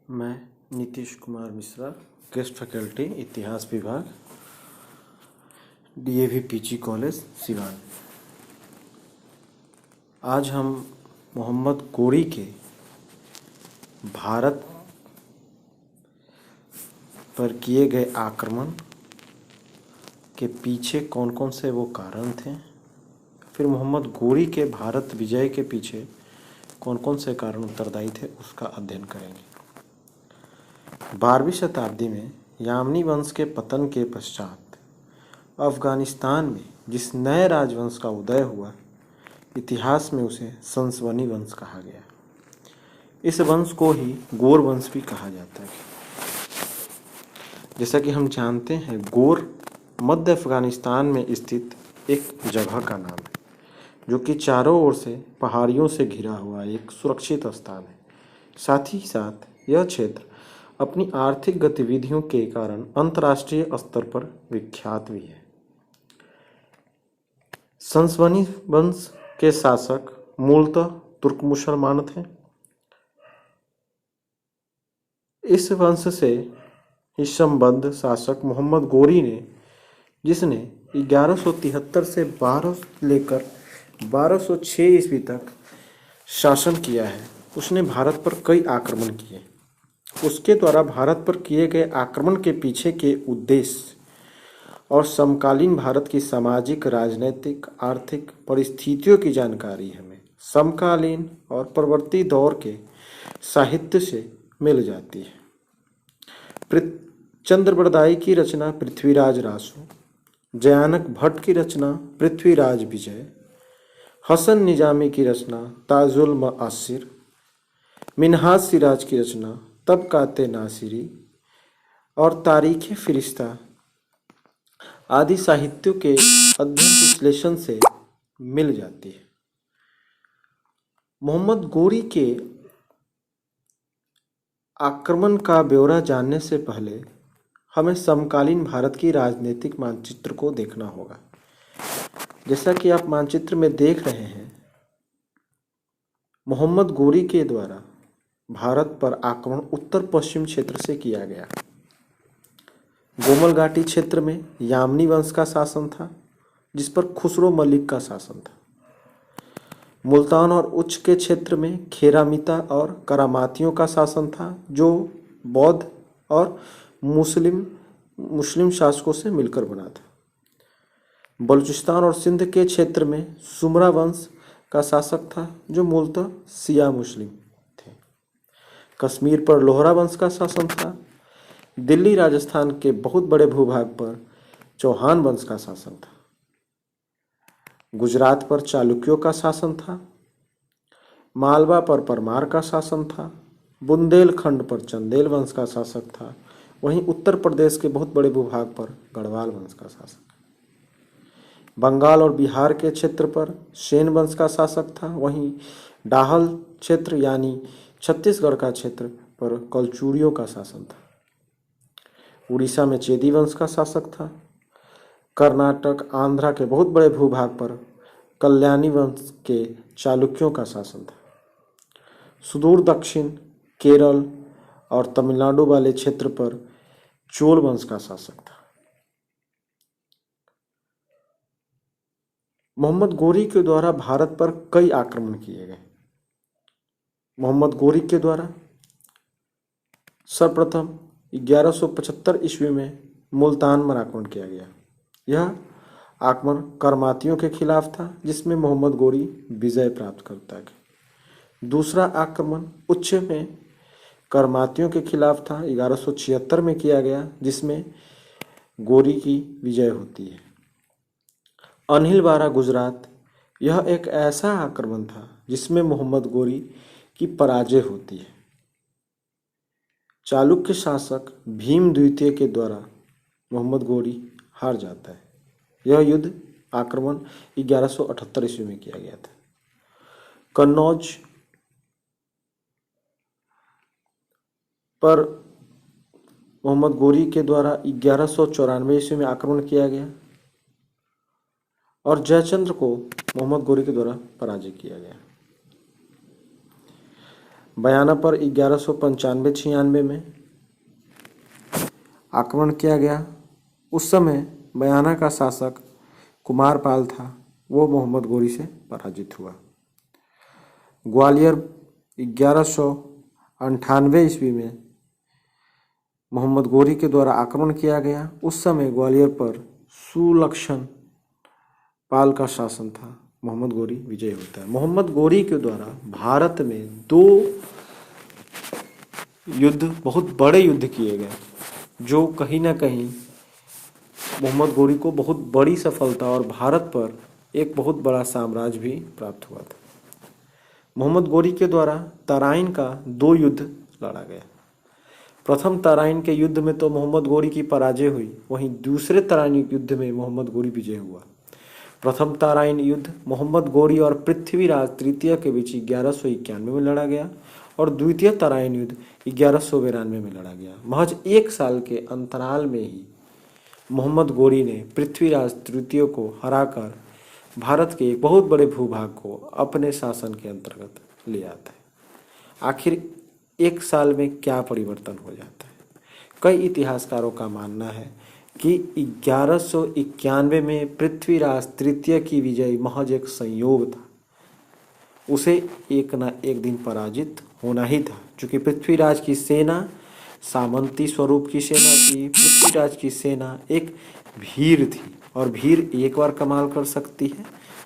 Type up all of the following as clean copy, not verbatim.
मैं Nitish Kumar Mishra, guest faculty इतिहास विभाग, डीएवी पीजी कॉलेज सिवान। आज हम मोहम्मद गोरी के भारत पर किए गए आक्रमण के पीछे कौन कौन से वो कारण थे, फिर मोहम्मद गोरी के भारत विजय के पीछे कौन कौन से कारण उत्तरदायी थे, उसका अध्ययन करेंगे। 12वीं शताब्दी में यामनी वंश के पतन के पश्चात अफगानिस्तान में जिस नए राजवंश का उदय हुआ, इतिहास में उसे संसवनी वंश कहा गया। इस वंश को ही गोर वंश भी कहा जाता है। जैसा कि हम जानते हैं, गोर मध्य अफगानिस्तान में स्थित एक जगह का नाम है, जो कि चारों ओर से पहाड़ियों से घिरा हुआ एक सुरक्षित स्थान है। साथ ही साथ यह क्षेत्र अपनी आर्थिक गतिविधियों के कारण अंतर्राष्ट्रीय स्तर पर विख्यात भी है। संसवनी वंश के शासक मूलतः तुर्क मुसलमान थे। इस वंश से ही संबद्ध शासक मोहम्मद गोरी ने, जिसने 1173 से 1206 ईस्वी तक शासन किया है, उसने भारत पर कई आक्रमण किए। उसके द्वारा भारत पर किए गए आक्रमण के पीछे के उद्देश्य और समकालीन भारत की सामाजिक, राजनीतिक, आर्थिक परिस्थितियों की जानकारी हमें समकालीन और परवर्ती दौर के साहित्य से मिल जाती है। चंद्रबरदाई की रचना पृथ्वीराज रासो, जयानक भट्ट की रचना पृथ्वीराज विजय, हसन निजामी की रचना ताजुल मआसिर, मिन्हाज सिराज की रचना तबकाते नासिरी और तारीख फिरिश्ता आदि साहित्यों के अध्ययन विश्लेषण से मिल जाती है। मोहम्मद गोरी के आक्रमण का ब्यौरा जानने से पहले हमें समकालीन भारत की राजनीतिक मानचित्र को देखना होगा। जैसा कि आप मानचित्र में देख रहे हैं, मोहम्मद गोरी के द्वारा भारत पर आक्रमण उत्तर पश्चिम क्षेत्र से किया गया। गोमल घाटी क्षेत्र में यामनी वंश का शासन था, जिस पर खुसरो मलिक का शासन था। मुल्तान और उच्च के क्षेत्र में खेरामिता और करामातियों का शासन था, जो बौद्ध और मुस्लिम शासकों से मिलकर बना था। बलूचिस्तान और सिंध के क्षेत्र में सुमरा वंश का शासक था, जो मूलतः शिया मुस्लिम थे। कश्मीर पर लोहरा वंश का शासन था। दिल्ली राजस्थान के बहुत बड़े भूभाग पर चौहान वंश का शासन था। गुजरात पर चालुक्यों का शासन था। मालवा पर परमार का शासन था। बुंदेलखंड पर चंदेल वंश का शासक था। वहीं उत्तर प्रदेश के बहुत बड़े भूभाग पर गढ़वाल वंश का शासक। बंगाल और बिहार के क्षेत्र पर सेन वंश का शासक था। वहीं डाहल क्षेत्र यानी छत्तीसगढ़ का क्षेत्र पर कलचुड़ियों का शासन था। उड़ीसा में चेदी वंश का शासक था। कर्नाटक, आंध्रा के बहुत बड़े भूभाग पर कल्याणी वंश के चालुक्यों का शासन था। सुदूर दक्षिण, केरल और तमिलनाडु वाले क्षेत्र पर चोल वंश का शासक था। मोहम्मद गोरी के द्वारा भारत पर कई आक्रमण किए गए। मोहम्मद गोरी के द्वारा सर्वप्रथम 1175 ईस्वी में मुल्तान पर आक्रमण किया गया। यह आक्रमण करमातियों के खिलाफ था, जिसमें मोहम्मद गोरी विजय प्राप्त करता है। दूसरा आक्रमण उच्च में करमातियों के खिलाफ था, 1176 में किया गया, जिसमें गोरी की विजय होती है। अनिलवाड़ा गुजरात, यह एक ऐसा आक्रमण था जिसमें मोहम्मद गोरी की पराजय होती है। चालुक्य शासक भीम द्वितीय के द्वारा मोहम्मद गोरी हार जाता है। यह युद्ध आक्रमण 1178 ईस्वी में किया गया था। कन्नौज पर मोहम्मद गोरी के द्वारा 1194 ईस्वी में आक्रमण किया गया और जयचंद्र को मोहम्मद गोरी के द्वारा पराजय किया गया। बयाना पर 1195-96 में आक्रमण किया गया। उस समय बयाना का शासक कुमारपाल था, वो मोहम्मद गोरी से पराजित हुआ। ग्वालियर 1198 ईस्वी में मोहम्मद गोरी के द्वारा आक्रमण किया गया। उस समय ग्वालियर पर सुलक्षण पाल का शासन था। मोहम्मद गोरी विजय होता है। मोहम्मद गोरी के द्वारा भारत में 2 युद्ध, बहुत बड़े युद्ध किए गए, जो कहीं ना कहीं मोहम्मद गोरी को बहुत बड़ी सफलता और भारत पर एक बहुत बड़ा साम्राज्य भी प्राप्त हुआ था। मोहम्मद गोरी के द्वारा तराइन का 2 युद्ध लड़ा गया। प्रथम तराइन के युद्ध में तो मोहम्मद गोरी की पराजय हुई, वहीं दूसरे तराइन युद्ध में मोहम्मद गोरी विजय हुआ। प्रथम तराइन युद्ध मोहम्मद गोरी और पृथ्वीराज तृतीय के बीच 1191 में लड़ा गया और द्वितीय तराइन युद्ध 1192 में लड़ा गया। महज 1 साल के अंतराल में ही मोहम्मद गोरी ने पृथ्वीराज तृतीय को हराकर भारत के एक बहुत बड़े भूभाग को अपने शासन के अंतर्गत ले आता है। आखिर 1 साल में क्या परिवर्तन हो जाता है? कई इतिहासकारों का मानना है कि 1191 में पृथ्वीराज तृतीय की विजय महज एक संयोग था। उसे एक ना एक दिन पराजित होना ही था, क्योंकि पृथ्वीराज की सेना सामंती स्वरूप की सेना थी। पृथ्वीराज की सेना एक भीड़ थी और भीड़ एक बार कमाल कर सकती है,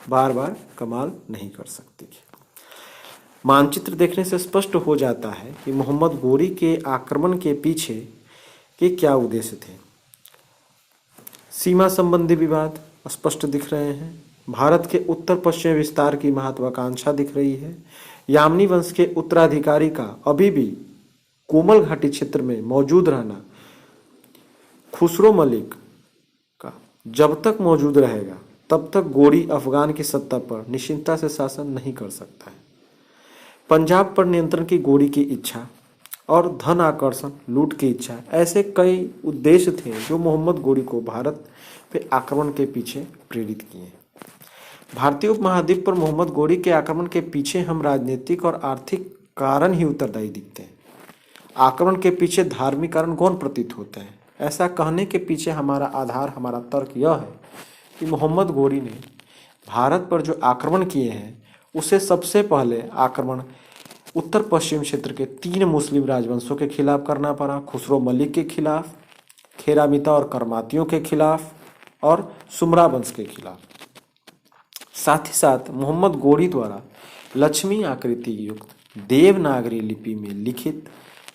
बार बार कमाल नहीं कर सकती है। मानचित्र देखने से स्पष्ट हो जाता है कि मोहम्मद गोरी के आक्रमण के पीछे के क्या उद्देश्य थे। सीमा संबंधी विवाद स्पष्ट दिख रहे हैं। भारत के उत्तर पश्चिम विस्तार की महत्वाकांक्षा दिख रही है। यामनी वंश के उत्तराधिकारी का अभी भी कोमल घाटी क्षेत्र में मौजूद रहना खुसरो मलिक का जब तक मौजूद रहेगा तब तक गोरी अफगान की सत्ता पर निश्चिंतता से शासन नहीं कर सकता है। पंजाब पर नियंत्रण की गोरी की इच्छा और धन आकर्षण, लूट की इच्छा, ऐसे कई उद्देश्य थे जो मोहम्मद गोरी को भारत पे आक्रमण के पीछे प्रेरित किए। भारतीय उपमहाद्वीप पर मोहम्मद गोरी के आक्रमण के पीछे हम राजनीतिक और आर्थिक कारण ही उत्तरदायी दिखते हैं। आक्रमण के पीछे धार्मिक कारण कौन प्रतीत होते हैं? ऐसा कहने के पीछे हमारा आधार, हमारा तर्क यह है कि मोहम्मद गोरी ने भारत पर जो आक्रमण किए हैं उसे सबसे पहले आक्रमण उत्तर पश्चिम क्षेत्र के 3 मुस्लिम राजवंशों के खिलाफ करना पड़ा। खुसरो मलिक के खिलाफ, खेरामिता और करमातियों के खिलाफ और सुमरा वंश के खिलाफ। साथ ही साथ मोहम्मद गोरी द्वारा लक्ष्मी आकृति युक्त देवनागरी लिपि में लिखित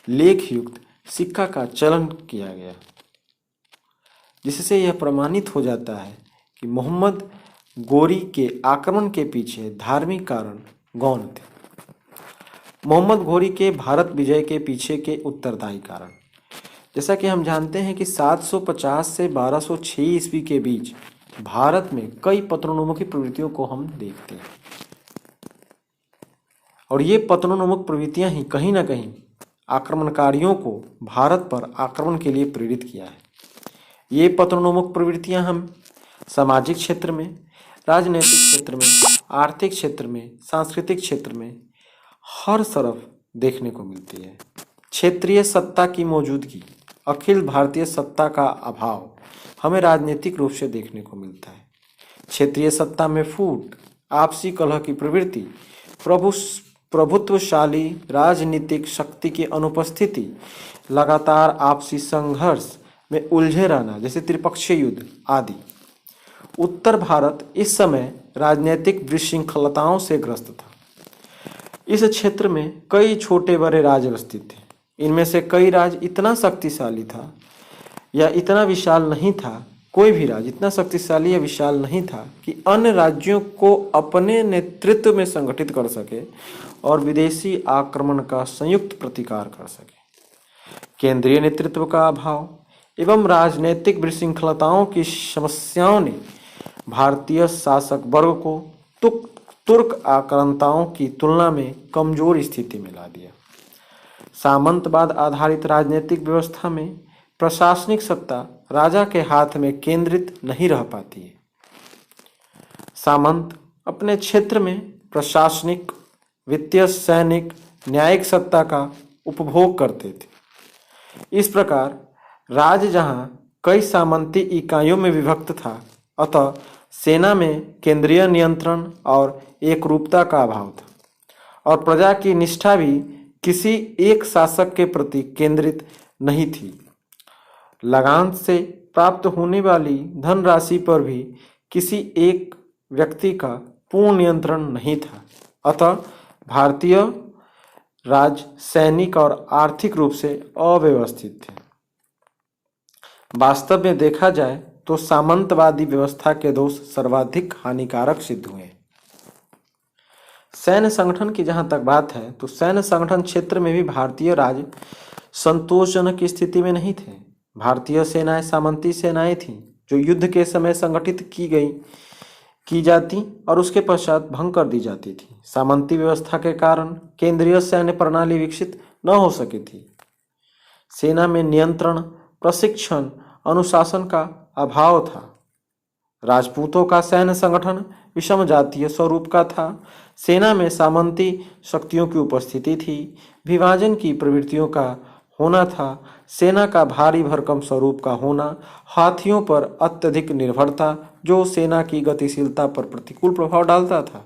लेख युक्त सिक्का का चलन किया गया, जिससे यह प्रमाणित हो जाता है कि मोहम्मद गोरी के आक्रमण के पीछे धार्मिक कारण गौण थे। मोहम्मद गोरी के भारत विजय के पीछे के उत्तरदायी कारण, जैसा कि हम जानते हैं कि 750 से 1206 ईस्वी के बीच भारत में कई पतनोन्मुखी प्रवृत्तियों को हम देखते हैं और ये पतनोन्मुख प्रवृत्तियां ही कहीं ना कहीं आक्रमणकारियों को भारत पर आक्रमण के लिए प्रेरित किया है। ये पतनोन्मुख प्रवृत्तियां हम सामाजिक क्षेत्र में, राजनीतिक क्षेत्र में, आर्थिक क्षेत्र में, सांस्कृतिक क्षेत्र में हर तरफ देखने को मिलती है। क्षेत्रीय सत्ता की मौजूदगी, अखिल भारतीय सत्ता का अभाव हमें राजनीतिक रूप से देखने को मिलता है। क्षेत्रीय सत्ता में फूट, आपसी कलह की प्रवृत्ति, प्रभुत्वशाली राजनीतिक शक्ति की अनुपस्थिति, लगातार आपसी संघर्ष में उलझे रहना जैसे त्रिपक्षीय युद्ध आदि। उत्तर भारत इस समय राजनीतिक विशृंखलताओं से ग्रस्त था। इस क्षेत्र में कई छोटे बड़े राज्य स्थित थे। इनमें से कई राज्य इतना शक्तिशाली था या इतना विशाल नहीं था, कोई भी राज्य इतना शक्तिशाली या विशाल नहीं था कि अन्य राज्यों को अपने नेतृत्व में संगठित कर सके और विदेशी आक्रमण का संयुक्त प्रतिकार कर सके। केंद्रीय नेतृत्व का अभाव एवं राजनीतिक विशृंखलताओं की समस्याओं ने भारतीय शासक वर्ग को तुर्क आक्रांताओं की तुलना में कमजोर स्थिति में ला दिया। सामंतवाद आधारित राजनीतिक व्यवस्था में प्रशासनिक सत्ता राजा के हाथ में केंद्रित नहीं रह पाती है। सामंत अपने क्षेत्र में प्रशासनिक, वित्तीय, सैनिक, न्यायिक सत्ता का उपभोग करते थे। इस प्रकार राज्य जहां कई सामंती इकाइयों में विभक्त था, अतः सेना में केंद्रीय नियंत्रण और एकरूपता का अभाव था, और प्रजा की निष्ठा भी किसी एक शासक के प्रति केंद्रित नहीं थी। लगान से प्राप्त होने वाली धनराशि पर भी किसी एक व्यक्ति का पूर्ण नियंत्रण नहीं था। अतः भारतीय राज्य सैनिक और आर्थिक रूप से अव्यवस्थित थे। वास्तव में देखा जाए तो सामंतवादी व्यवस्था के दोष सर्वाधिक हानिकारक सिद्ध हुए। सैन्य संगठन की जहां तक बात है तो सैन्य संगठन क्षेत्र में भी भारतीय राज्य संतोषजनक स्थिति में नहीं थे। भारतीय सेनाएं सामंती सेनाएं थीं जो युद्ध के समय संगठित की जाती और उसके पश्चात भंग कर दी जाती थी। सामंती व्यवस्था के कारण केंद्रीय सैन्य प्रणाली विकसित न हो सकी थी। सेना में नियंत्रण, प्रशिक्षण, अनुशासन का अभाव था। राजपूतों का सैन्य संगठन विषम जातीय स्वरूप का था। सेना में सामंती शक्तियों की उपस्थिति थी। विभाजन की प्रवृत्तियों का होना था। सेना का भारी भरकम स्वरूप का होना, हाथियों पर अत्यधिक निर्भरता जो सेना की गतिशीलता पर प्रतिकूल प्रभाव डालता था।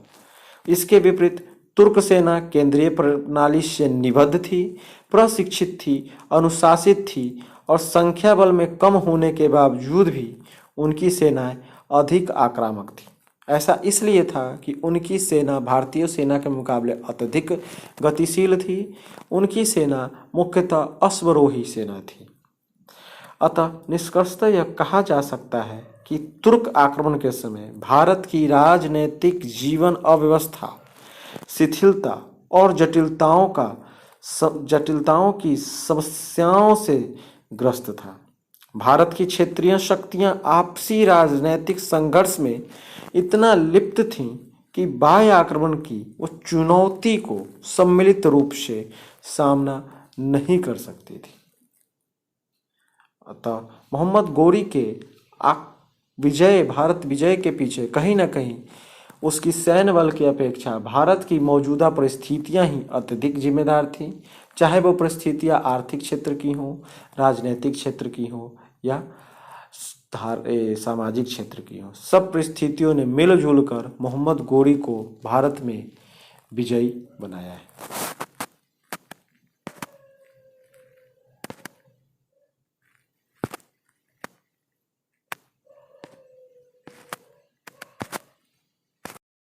इसके विपरीत तुर्क सेना केंद्रीय प्रणाली से निबद्ध थी, प्रशिक्षित थी, अनुशासित थी और संख्या बल में कम होने के बावजूद भी उनकी सेनाएं अधिक आक्रामक थी। ऐसा इसलिए था कि उनकी सेना भारतीय सेना के मुकाबले अत्यधिक गतिशील थी। उनकी सेना मुख्यतः अश्वरोही सेना थी। अतः निष्कर्षतः यह कहा जा सकता है कि तुर्क आक्रमण के समय भारत की राजनीतिक जीवन अव्यवस्था, शिथिलता और जटिलताओं की समस्याओं से ग्रस्त था। भारत की क्षेत्रीय शक्तियां आपसी राजनीतिक संघर्ष में इतना लिप्त थीं कि बाह्य आक्रमण की वो चुनौती को सम्मिलित रूप से सामना नहीं कर सकती थी। अतः मोहम्मद गोरी के भारत विजय के पीछे कहीं ना कहीं उसकी सैन्य बल की अपेक्षा भारत की मौजूदा परिस्थितियां ही अत्यधिक जिम्मेदार थीं, चाहे वो परिस्थितियां आर्थिक क्षेत्र की हों, राजनीतिक क्षेत्र की हों या सामाजिक क्षेत्र की हों। सब परिस्थितियों ने मिलजुल कर मोहम्मद गोरी को भारत में विजयी बनाया है।